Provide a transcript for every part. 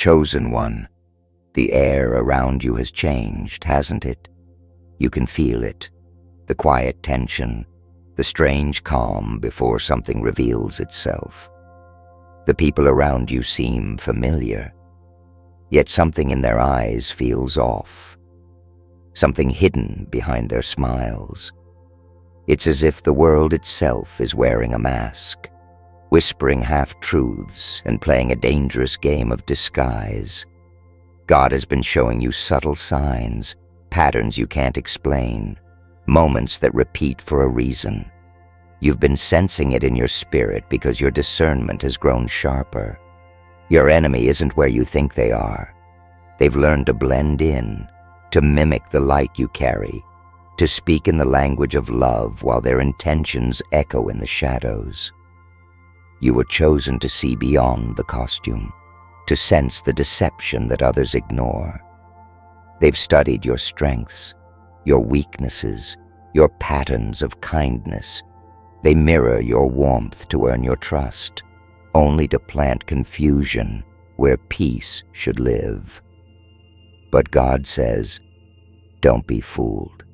Chosen one, the air around you has changed, hasn't it? You can feel it, the quiet tension, the strange calm before something reveals itself. The people around you seem familiar, yet something in their eyes feels off, something hidden behind their smiles. It's as if the world itself is wearing a mask, whispering half-truths and playing a dangerous game of disguise. God has been showing you subtle signs, patterns you can't explain, moments that repeat for a reason. You've been sensing it in your spirit because your discernment has grown sharper. Your enemy isn't where you think they are. They've learned to blend in, to mimic the light you carry, to speak in the language of love while their intentions echo in the shadows. You were chosen to see beyond the costume, to sense the deception that others ignore. They've studied your strengths, your weaknesses, your patterns of kindness. They mirror your warmth to earn your trust, only to plant confusion where peace should live. But God says, don't be fooled.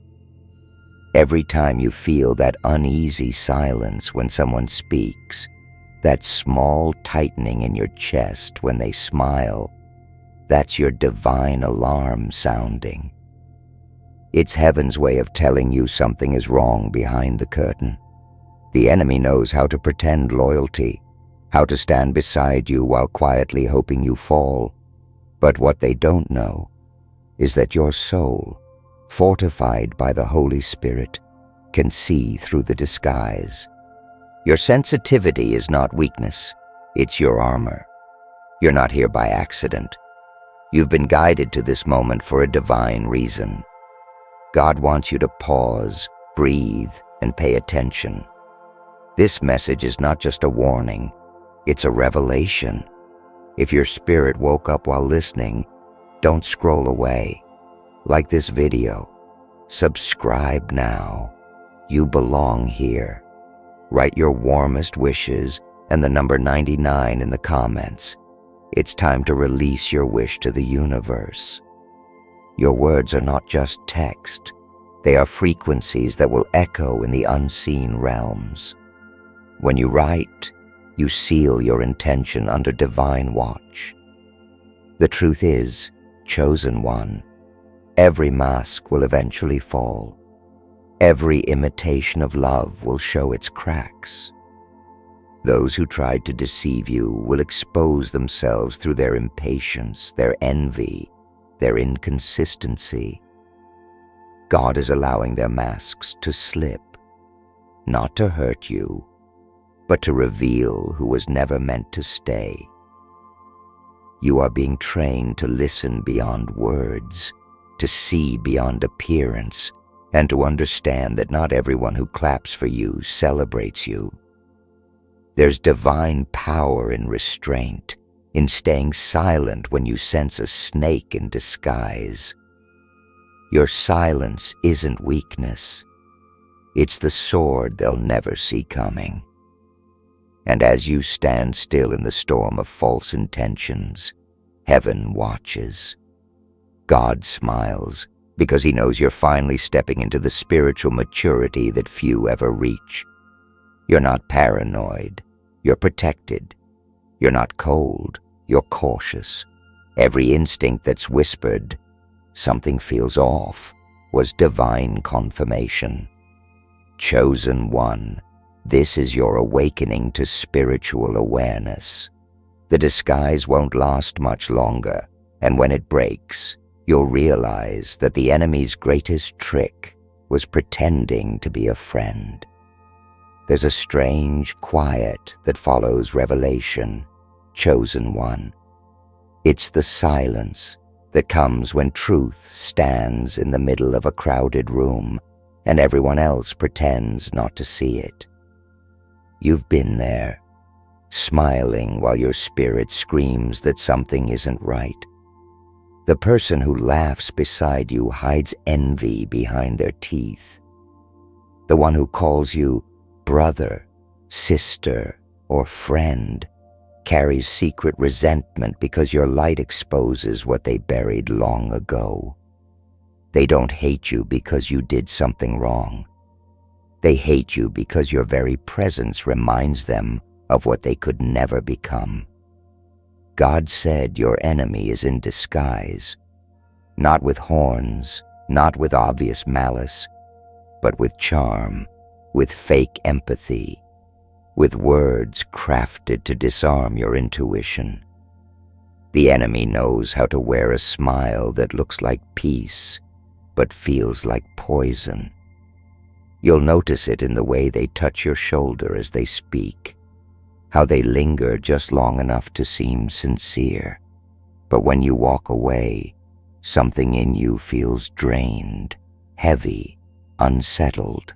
Every time you feel that uneasy silence when someone speaks, that small tightening in your chest when they smile, that's your divine alarm sounding. It's heaven's way of telling you something is wrong behind the curtain. The enemy knows how to pretend loyalty, how to stand beside you while quietly hoping you fall. But what they don't know is that your soul, fortified by the Holy Spirit, can see through the disguise. Your sensitivity is not weakness, it's your armor. You're not here by accident. You've been guided to this moment for a divine reason. God wants you to pause, breathe, and pay attention. This message is not just a warning, it's a revelation. If your spirit woke up while listening, don't scroll away. Like this video, subscribe now. You belong here. Write your warmest wishes and the number 99 in the comments. It's time to release your wish to the universe. Your words are not just text. They are frequencies that will echo in the unseen realms. When you write, you seal your intention under divine watch. The truth is, chosen one, every mask will eventually fall. Every imitation of love will show its cracks. Those who tried to deceive you will expose themselves through their impatience, their envy, their inconsistency. God is allowing their masks to slip, not to hurt you, but to reveal who was never meant to stay. You are being trained to listen beyond words, to see beyond appearance, and to understand that not everyone who claps for you celebrates you. There's divine power in restraint, in staying silent when you sense a snake in disguise. Your silence isn't weakness. It's the sword they'll never see coming. And as you stand still in the storm of false intentions, heaven watches. God smiles, because he knows you're finally stepping into the spiritual maturity that few ever reach. You're not paranoid, you're protected. You're not cold, you're cautious. Every instinct that's whispered, something feels off, was divine confirmation. Chosen one, this is your awakening to spiritual awareness. The disguise won't last much longer, and when it breaks, you'll realize that the enemy's greatest trick was pretending to be a friend. There's a strange quiet that follows revelation, chosen one. It's the silence that comes when truth stands in the middle of a crowded room and everyone else pretends not to see it. You've been there, smiling while your spirit screams that something isn't right. The person who laughs beside you hides envy behind their teeth. The one who calls you brother, sister, or friend carries secret resentment because your light exposes what they buried long ago. They don't hate you because you did something wrong. They hate you because your very presence reminds them of what they could never become. God said your enemy is in disguise, not with horns, not with obvious malice, but with charm, with fake empathy, with words crafted to disarm your intuition. The enemy knows how to wear a smile that looks like peace, but feels like poison. You'll notice it in the way they touch your shoulder as they speak, how they linger just long enough to seem sincere. But when you walk away, something in you feels drained, heavy, unsettled.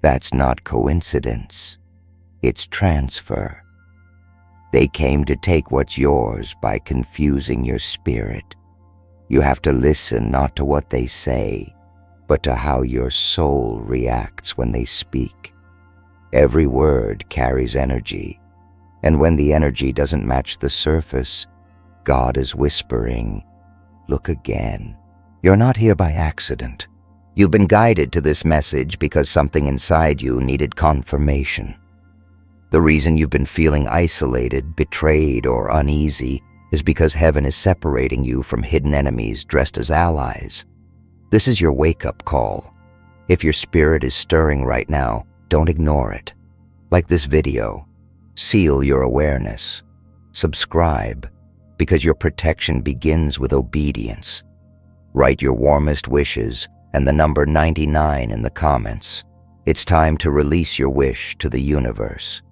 That's not coincidence. It's transfer. They came to take what's yours by confusing your spirit. You have to listen not to what they say, but to how your soul reacts when they speak. Every word carries energy, and when the energy doesn't match the surface, God is whispering, "Look again." You're not here by accident. You've been guided to this message because something inside you needed confirmation. The reason you've been feeling isolated, betrayed, or uneasy is because heaven is separating you from hidden enemies dressed as allies. This is your wake-up call. If your spirit is stirring right now, don't ignore it. Like this video, seal your awareness. Subscribe, because your protection begins with obedience. Write your warmest wishes and the number 99 in the comments. It's time to release your wish to the universe.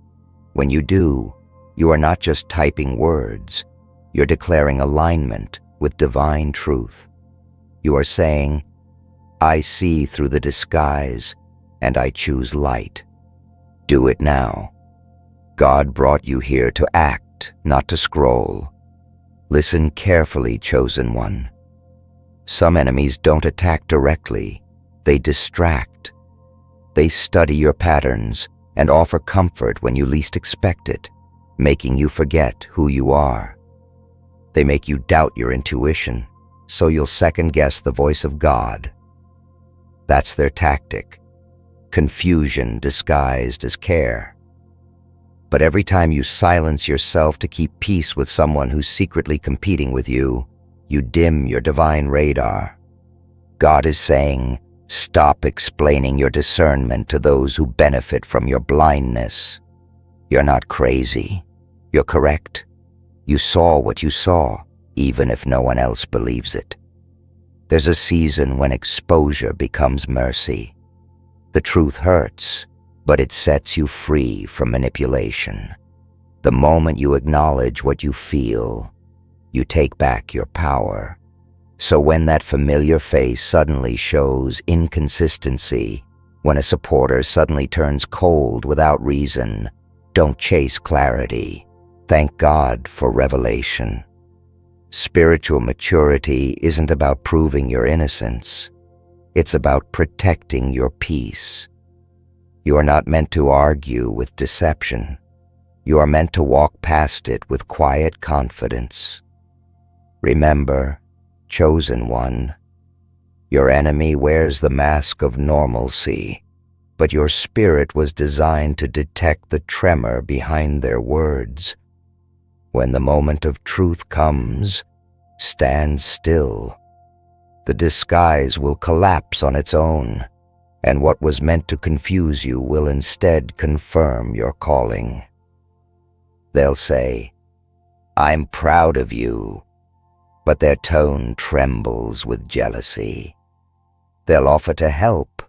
When you do, you are not just typing words, you're declaring alignment with divine truth. You are saying, "I see through the disguise, and I choose light." Do it now. God brought you here to act, not to scroll. Listen carefully, chosen one. Some enemies don't attack directly, they distract. They study your patterns and offer comfort when you least expect it, making you forget who you are. They make you doubt your intuition, so you'll second-guess the voice of God. That's their tactic, confusion disguised as care. But every time you silence yourself to keep peace with someone who's secretly competing with you, you dim your divine radar. God is saying, stop explaining your discernment to those who benefit from your blindness. You're not crazy. You're correct. You saw what you saw, even if no one else believes it. There's a season when exposure becomes mercy. The truth hurts, but it sets you free from manipulation. The moment you acknowledge what you feel, you take back your power. So when that familiar face suddenly shows inconsistency, when a supporter suddenly turns cold without reason, don't chase clarity. Thank God for revelation. Spiritual maturity isn't about proving your innocence. It's about protecting your peace. You are not meant to argue with deception. You are meant to walk past it with quiet confidence. Remember, chosen one, your enemy wears the mask of normalcy, but your spirit was designed to detect the tremor behind their words. When the moment of truth comes, stand still. The disguise will collapse on its own, and what was meant to confuse you will instead confirm your calling. They'll say, "I'm proud of you," but their tone trembles with jealousy. They'll offer to help,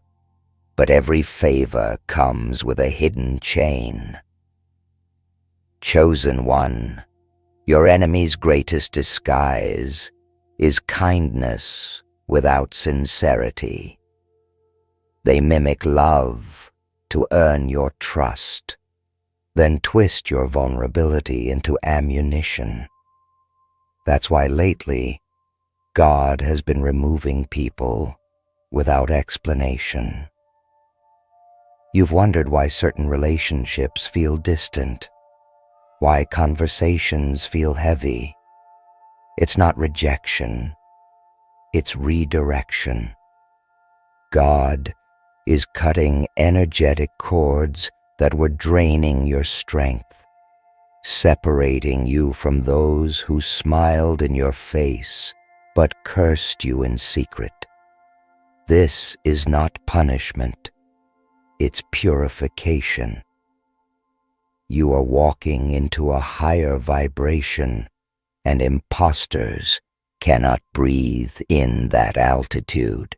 but every favor comes with a hidden chain. Chosen one, your enemy's greatest disguise is kindness without sincerity. They mimic love to earn your trust, then twist your vulnerability into ammunition. That's why lately, God has been removing people without explanation. You've wondered why certain relationships feel distant, why conversations feel heavy. It's not rejection, it's redirection. God is cutting energetic cords that were draining your strength, separating you from those who smiled in your face but cursed you in secret. This is not punishment, it's purification. You are walking into a higher vibration, and imposters cannot breathe in that altitude.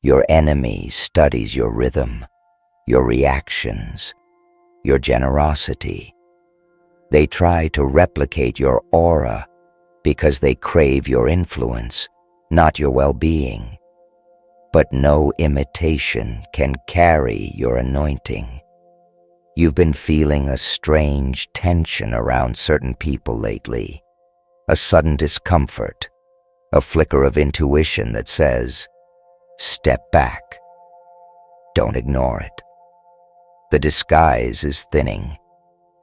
Your enemy studies your rhythm, your reactions, your generosity. They try to replicate your aura because they crave your influence, not your well-being. But no imitation can carry your anointing. You've been feeling a strange tension around certain people lately, a sudden discomfort, a flicker of intuition that says, step back. Don't ignore it. The disguise is thinning.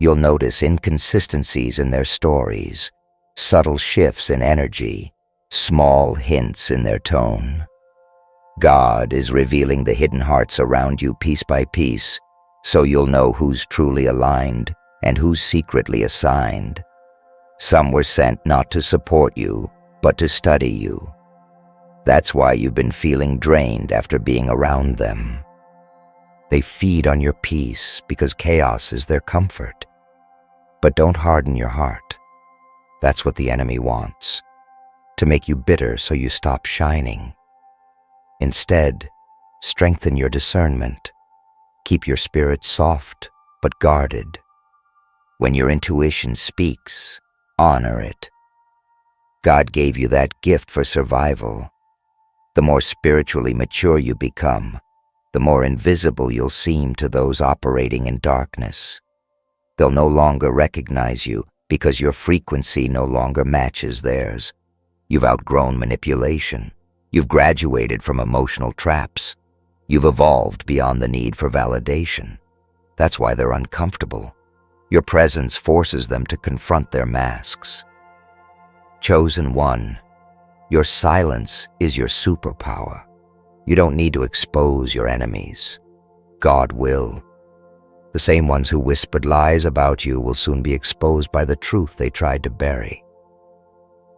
You'll notice inconsistencies in their stories, subtle shifts in energy, small hints in their tone. God is revealing the hidden hearts around you piece by piece, so you'll know who's truly aligned and who's secretly assigned. Some were sent not to support you, but to study you. That's why you've been feeling drained after being around them. They feed on your peace because chaos is their comfort. But don't harden your heart. That's what the enemy wants, to make you bitter so you stop shining. Instead, strengthen your discernment. Keep your spirit soft but guarded. When your intuition speaks, honor it. God gave you that gift for survival. The more spiritually mature you become, the more invisible you'll seem to those operating in darkness. They'll no longer recognize you because your frequency no longer matches theirs. You've outgrown manipulation. You've graduated from emotional traps. You've evolved beyond the need for validation. That's why they're uncomfortable. Your presence forces them to confront their masks. Chosen one, your silence is your superpower. You don't need to expose your enemies. God will. The same ones who whispered lies about you will soon be exposed by the truth they tried to bury.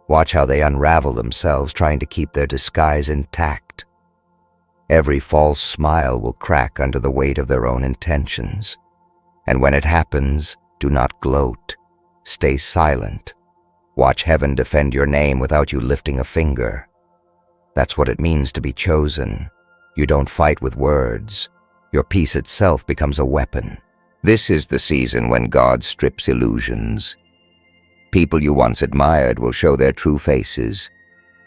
Watch how they unravel themselves trying to keep their disguise intact. Every false smile will crack under the weight of their own intentions. And when it happens, do not gloat. Stay silent. Watch heaven defend your name without you lifting a finger. That's what it means to be chosen. You don't fight with words. Your peace itself becomes a weapon. This is the season when God strips illusions. People you once admired will show their true faces.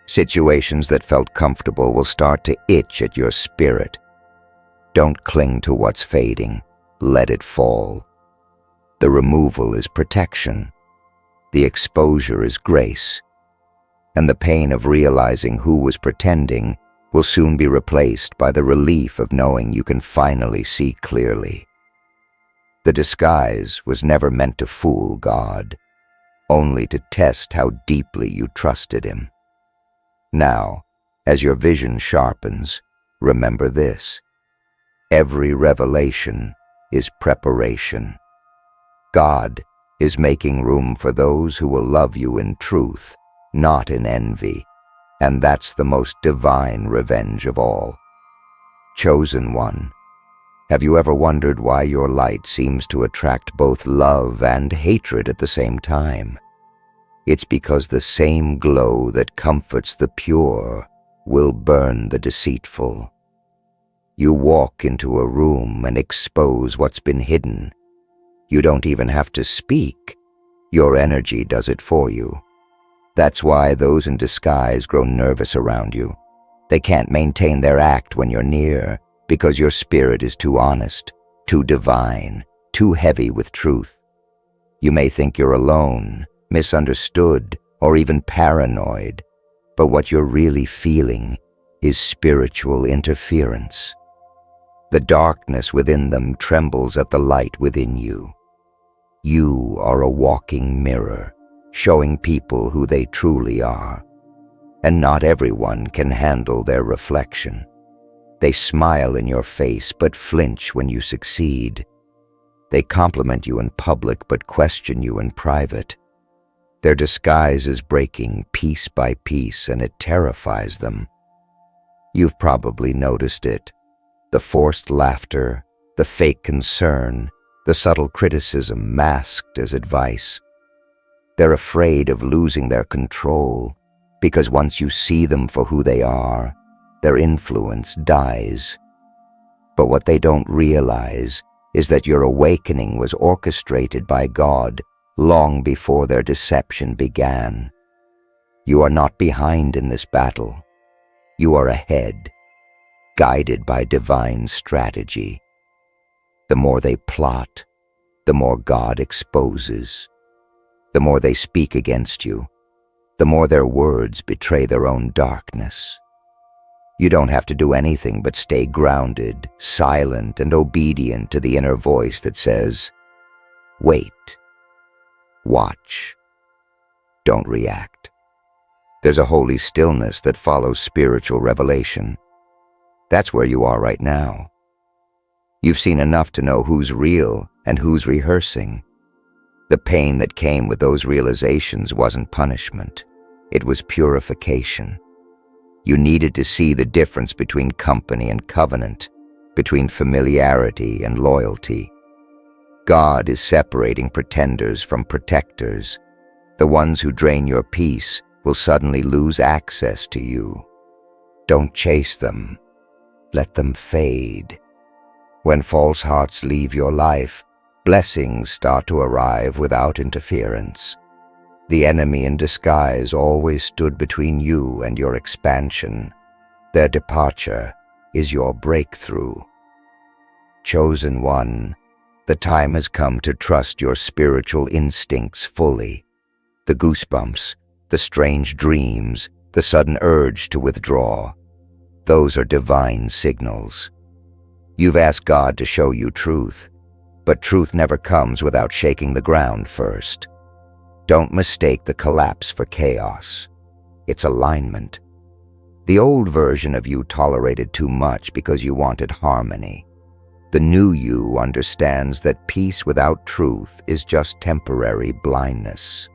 Situations that felt comfortable will start to itch at your spirit. Don't cling to what's fading. Let it fall. The removal is protection. The exposure is grace. And the pain of realizing who was pretending will soon be replaced by the relief of knowing you can finally see clearly. The disguise was never meant to fool God, only to test how deeply you trusted Him. Now, as your vision sharpens, remember this: every revelation is preparation. God is making room for those who will love you in truth, not in envy, and that's the most divine revenge of all. Chosen one, have you ever wondered why your light seems to attract both love and hatred at the same time? It's because the same glow that comforts the pure will burn the deceitful. You walk into a room and expose what's been hidden. You don't even have to speak. Your energy does it for you. That's why those in disguise grow nervous around you. They can't maintain their act when you're near because your spirit is too honest, too divine, too heavy with truth. You may think you're alone, misunderstood, or even paranoid, but what you're really feeling is spiritual interference. The darkness within them trembles at the light within you. You are a walking mirror, showing people who they truly are. And not everyone can handle their reflection. They smile in your face but flinch when you succeed. They compliment you in public but question you in private. Their disguise is breaking piece by piece, and it terrifies them. You've probably noticed it. The forced laughter, the fake concern, the subtle criticism masked as advice. They're afraid of losing their control, because once you see them for who they are, their influence dies. But what they don't realize is that your awakening was orchestrated by God long before their deception began. You are not behind in this battle. You are ahead, guided by divine strategy. The more they plot, the more God exposes. The more they speak against you, the more their words betray their own darkness. You don't have to do anything but stay grounded, silent, and obedient to the inner voice that says, "Wait. Watch. Don't react." There's a holy stillness that follows spiritual revelation. That's where you are right now. You've seen enough to know who's real and who's rehearsing. The pain that came with those realizations wasn't punishment. It was purification. You needed to see the difference between company and covenant, between familiarity and loyalty. God is separating pretenders from protectors. The ones who drain your peace will suddenly lose access to you. Don't chase them. Let them fade. When false hearts leave your life, blessings start to arrive without interference. The enemy in disguise always stood between you and your expansion. Their departure is your breakthrough. Chosen one, the time has come to trust your spiritual instincts fully. The goosebumps, the strange dreams, the sudden urge to withdraw, those are divine signals. You've asked God to show you truth, but truth never comes without shaking the ground first. Don't mistake the collapse for chaos. It's alignment. The old version of you tolerated too much because you wanted harmony. The new you understands that peace without truth is just temporary blindness.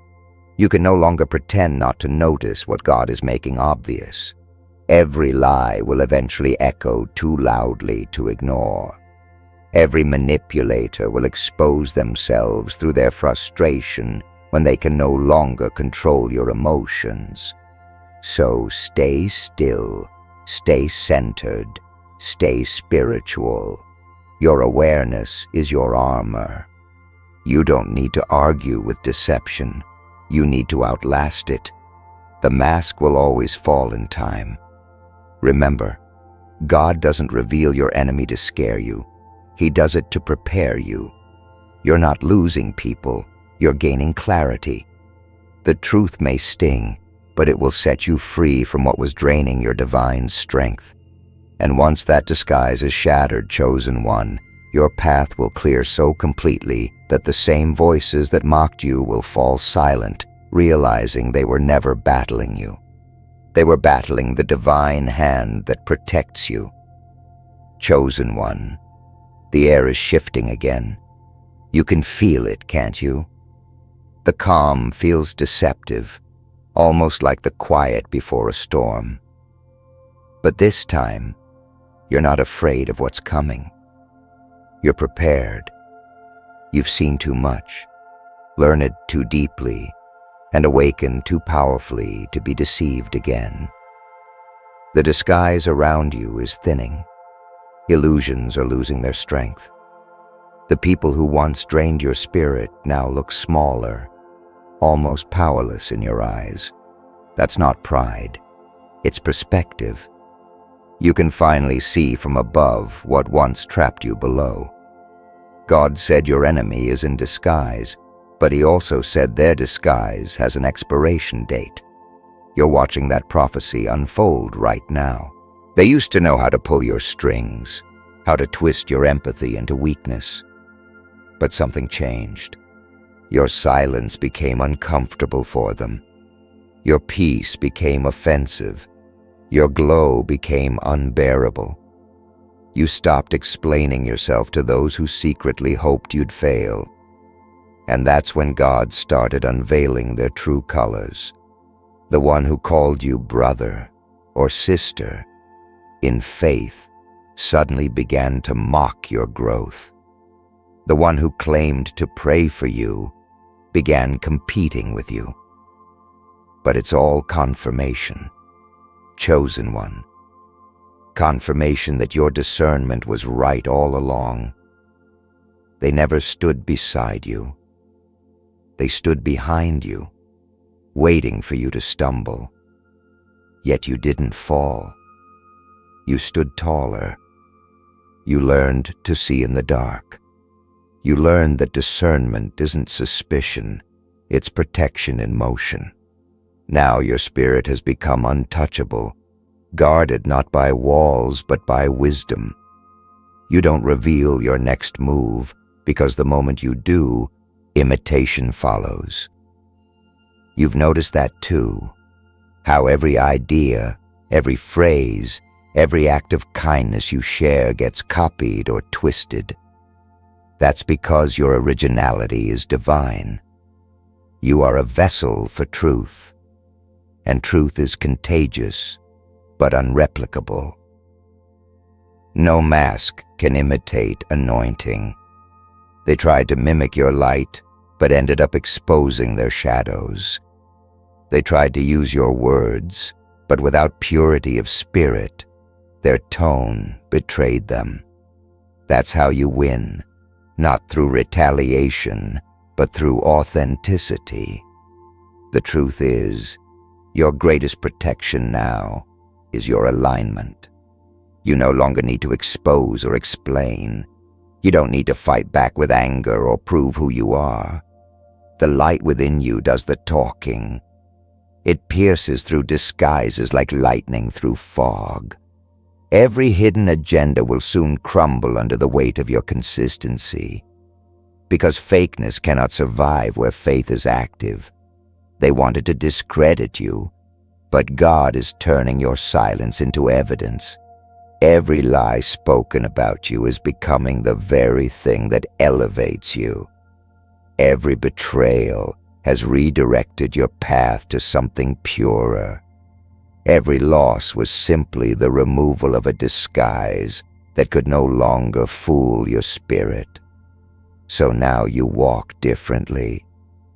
You can no longer pretend not to notice what God is making obvious. Every lie will eventually echo too loudly to ignore. Every manipulator will expose themselves through their frustration when they can no longer control your emotions. So stay still, stay centered, stay spiritual. Your awareness is your armor. You don't need to argue with deception. You need to outlast it. The mask will always fall in time. Remember, God doesn't reveal your enemy to scare you. He does it to prepare you. You're not losing people, you're gaining clarity. The truth may sting, but it will set you free from what was draining your divine strength. And once that disguise is shattered, chosen one, your path will clear so completely that the same voices that mocked you will fall silent, realizing they were never battling you. They were battling the divine hand that protects you. Chosen one, the air is shifting again. You can feel it, can't you? The calm feels deceptive, almost like the quiet before a storm. But this time, you're not afraid of what's coming. You're prepared. You've seen too much, learned too deeply, and awakened too powerfully to be deceived again. The disguise around you is thinning. Illusions are losing their strength. The people who once drained your spirit now look smaller, almost powerless in your eyes. That's not pride. It's perspective. You can finally see from above what once trapped you below. God said your enemy is in disguise, but he also said their disguise has an expiration date. You're watching that prophecy unfold right now. They used to know how to pull your strings, how to twist your empathy into weakness. But something changed. Your silence became uncomfortable for them. Your peace became offensive. Your glow became unbearable. You stopped explaining yourself to those who secretly hoped you'd fail. And that's when God started unveiling their true colors. The one who called you brother or sister in faith suddenly began to mock your growth. The one who claimed to pray for you began competing with you. But it's all confirmation, chosen one. Confirmation that your discernment was right all along. They never stood beside you. They stood behind you, waiting for you to stumble. Yet you didn't fall. You stood taller. You learned to see in the dark. You learned that discernment isn't suspicion, it's protection in motion. Now your spirit has become untouchable, guarded not by walls but by wisdom. You don't reveal your next move, because the moment you do, imitation follows. You've noticed that too, how every idea, every phrase, every act of kindness you share gets copied or twisted. That's because your originality is divine. You are a vessel for truth, and truth is contagious, but unreplicable. No mask can imitate anointing. They tried to mimic your light, but ended up exposing their shadows. They tried to use your words, but without purity of spirit, their tone betrayed them. That's how you win, not through retaliation, but through authenticity. The truth is, your greatest protection now is your alignment. You no longer need to expose or explain. You don't need to fight back with anger or prove who you are. The light within you does the talking. It pierces through disguises like lightning through fog. Every hidden agenda will soon crumble under the weight of your consistency. Because fakeness cannot survive where faith is active. They wanted to discredit you, but God is turning your silence into evidence. Every lie spoken about you is becoming the very thing that elevates you. Every betrayal has redirected your path to something purer. Every loss was simply the removal of a disguise that could no longer fool your spirit. So now you walk differently.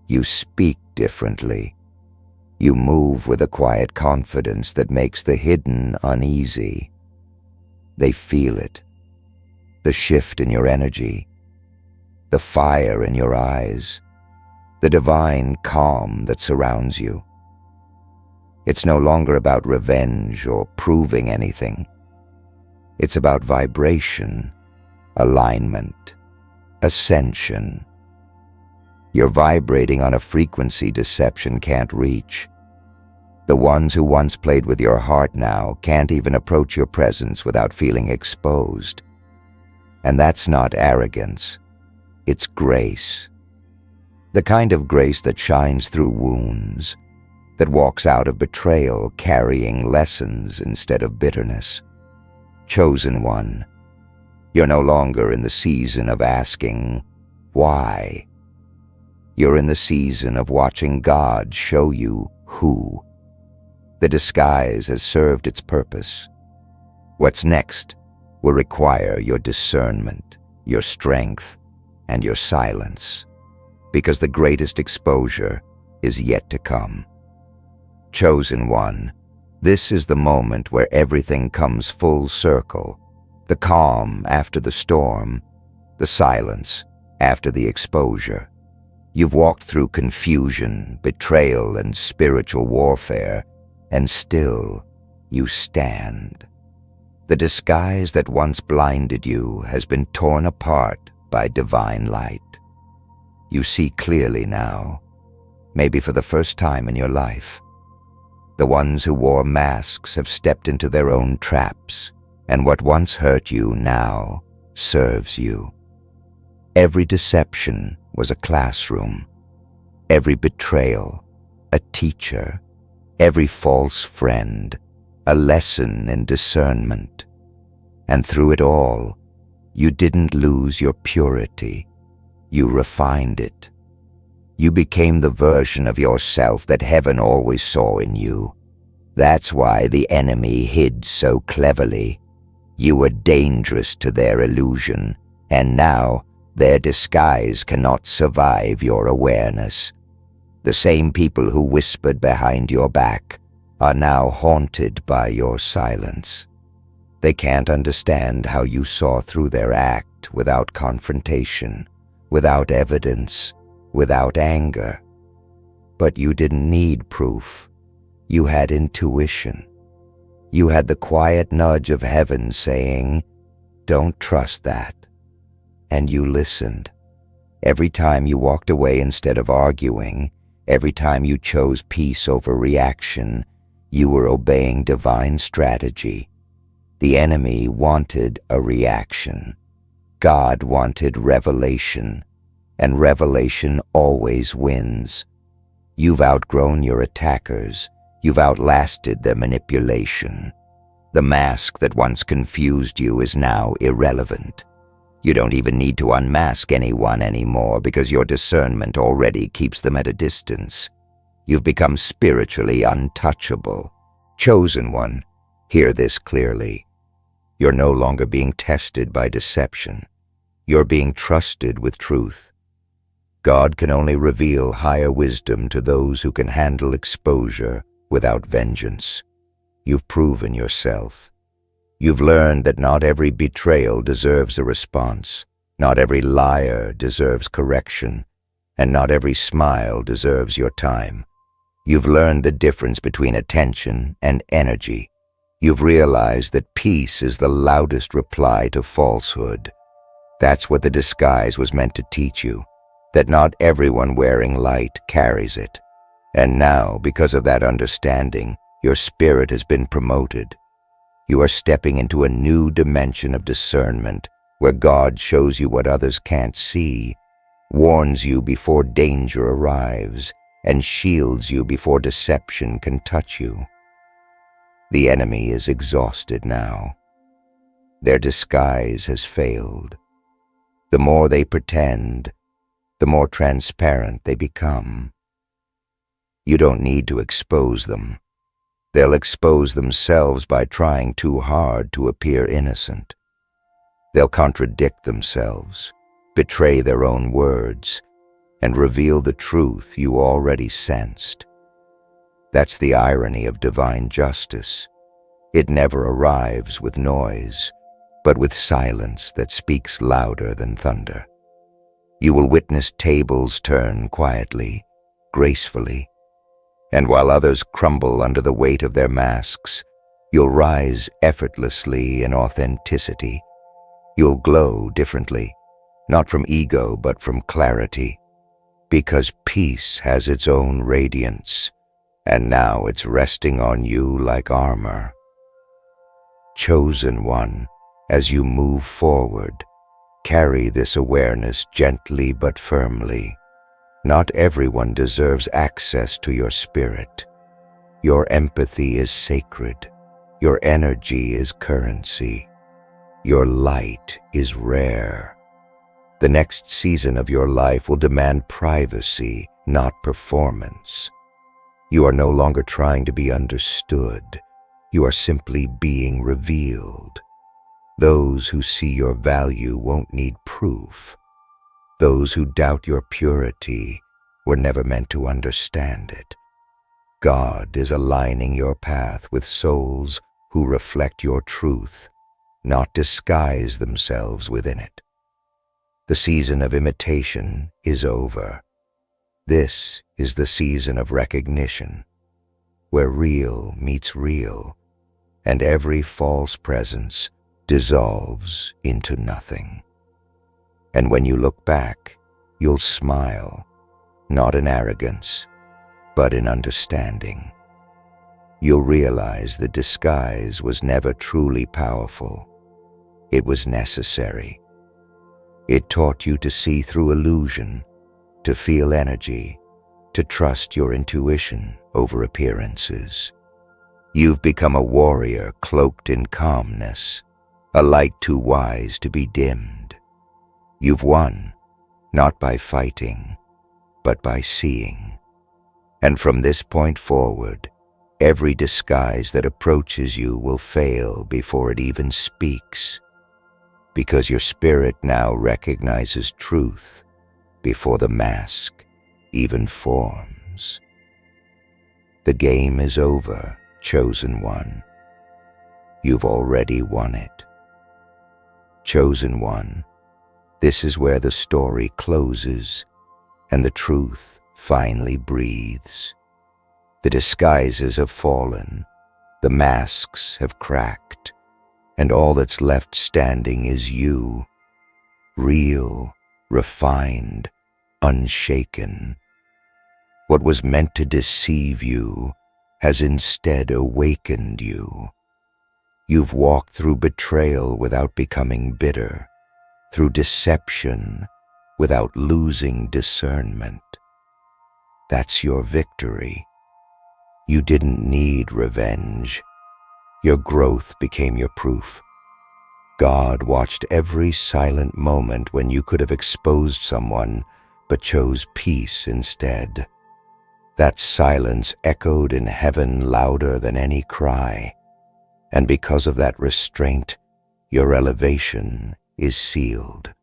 You speak differently. You move with a quiet confidence that makes the hidden uneasy. They feel it. The shift in your energy. The fire in your eyes. The divine calm that surrounds you. It's no longer about revenge or proving anything. It's about vibration, alignment, ascension. You're vibrating on a frequency deception can't reach. The ones who once played with your heart now can't even approach your presence without feeling exposed. And that's not arrogance. It's grace. The kind of grace that shines through wounds, that walks out of betrayal carrying lessons instead of bitterness. Chosen one, you're no longer in the season of asking, why? You're in the season of watching God show you who. The disguise has served its purpose. What's next will require your discernment, your strength, and your silence, because the greatest exposure is yet to come. Chosen one, this is the moment where everything comes full circle. The calm after the storm, the silence after the exposure. You've walked through confusion, betrayal, and spiritual warfare, and still you stand. The disguise that once blinded you has been torn apart by divine light. You see clearly now, maybe for the first time in your life. The ones who wore masks have stepped into their own traps, and what once hurt you now serves you. Every deception was a classroom, every betrayal, a teacher, every false friend, a lesson in discernment. And through it all, you didn't lose your purity. You refined it. You became the version of yourself that heaven always saw in you. That's why the enemy hid so cleverly. You were dangerous to their illusion, and now their disguise cannot survive your awareness. The same people who whispered behind your back are now haunted by your silence. They can't understand how you saw through their act without confrontation, without evidence, without anger. But you didn't need proof. You had intuition. You had the quiet nudge of heaven saying, "Don't trust that." And you listened. Every time you walked away instead of arguing, every time you chose peace over reaction, you were obeying divine strategy. The enemy wanted a reaction. God wanted revelation, and revelation always wins. You've outgrown your attackers. You've outlasted their manipulation. The mask that once confused you is now irrelevant. You don't even need to unmask anyone anymore because your discernment already keeps them at a distance. You've become spiritually untouchable. Chosen one, hear this clearly. You're no longer being tested by deception. You're being trusted with truth. God can only reveal higher wisdom to those who can handle exposure without vengeance. You've proven yourself. You've learned that not every betrayal deserves a response, not every liar deserves correction, and not every smile deserves your time. You've learned the difference between attention and energy. You've realized that peace is the loudest reply to falsehood. That's what the disguise was meant to teach you, that not everyone wearing light carries it. And now, because of that understanding, your spirit has been promoted. You are stepping into a new dimension of discernment, where God shows you what others can't see, warns you before danger arrives, and shields you before deception can touch you. The enemy is exhausted now. Their disguise has failed. The more they pretend, the more transparent they become. You don't need to expose them. They'll expose themselves by trying too hard to appear innocent. They'll contradict themselves, betray their own words, and reveal the truth you already sensed. That's the irony of divine justice. It never arrives with noise, but with silence that speaks louder than thunder. You will witness tables turn quietly, gracefully, and while others crumble under the weight of their masks, you'll rise effortlessly in authenticity. You'll glow differently, not from ego but from clarity, because peace has its own radiance, and now it's resting on you like armor. Chosen one, as you move forward, carry this awareness gently but firmly. Not everyone deserves access to your spirit. Your empathy is sacred. Your energy is currency. Your light is rare. The next season of your life will demand privacy, not performance. You are no longer trying to be understood. You are simply being revealed. Those who see your value won't need proof. Those who doubt your purity were never meant to understand it. God is aligning your path with souls who reflect your truth, not disguise themselves within it. The season of imitation is over. This is the season of recognition, where real meets real, and every false presence dissolves into nothing. And when you look back, you'll smile, not in arrogance, but in understanding. You'll realize the disguise was never truly powerful. It was necessary. It taught you to see through illusion, to feel energy, to trust your intuition over appearances. You've become a warrior cloaked in calmness, a light too wise to be dimmed. You've won, not by fighting, but by seeing. And from this point forward, every disguise that approaches you will fail before it even speaks, because your spirit now recognizes truth before the mask even forms. The game is over, chosen one. You've already won it. Chosen one, this is where the story closes and the truth finally breathes. The disguises have fallen, the masks have cracked, and all that's left standing is you, real, refined, unshaken. What was meant to deceive you has instead awakened you. You've walked through betrayal without becoming bitter, through deception without losing discernment. That's your victory. You didn't need revenge. Your growth became your proof. God watched every silent moment when you could have exposed someone, but chose peace instead. That silence echoed in heaven louder than any cry, and because of that restraint, your elevation is sealed.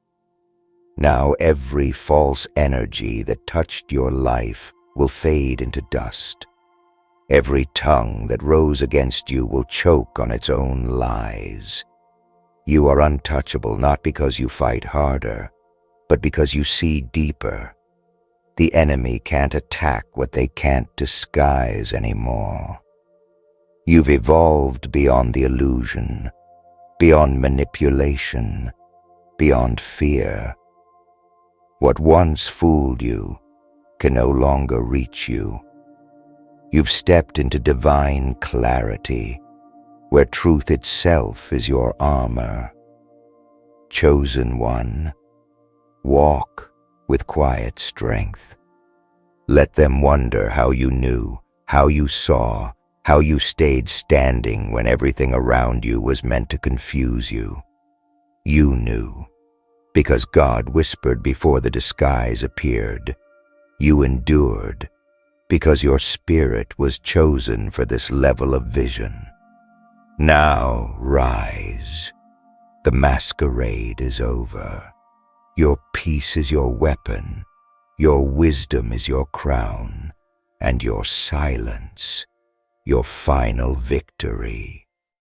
Now every false energy that touched your life will fade into dust. Every tongue that rose against you will choke on its own lies. You are untouchable not because you fight harder, but because you see deeper. The enemy can't attack what they can't disguise anymore. You've evolved beyond the illusion, beyond manipulation, beyond fear. What once fooled you can no longer reach you. You've stepped into divine clarity, where truth itself is your armor. Chosen one, walk with quiet strength. Let them wonder how you knew, how you saw, how you stayed standing when everything around you was meant to confuse you. You knew, because God whispered before the disguise appeared. You endured, because your spirit was chosen for this level of vision. Now rise. The masquerade is over. Your peace is your weapon, your wisdom is your crown, and your silence, your final victory.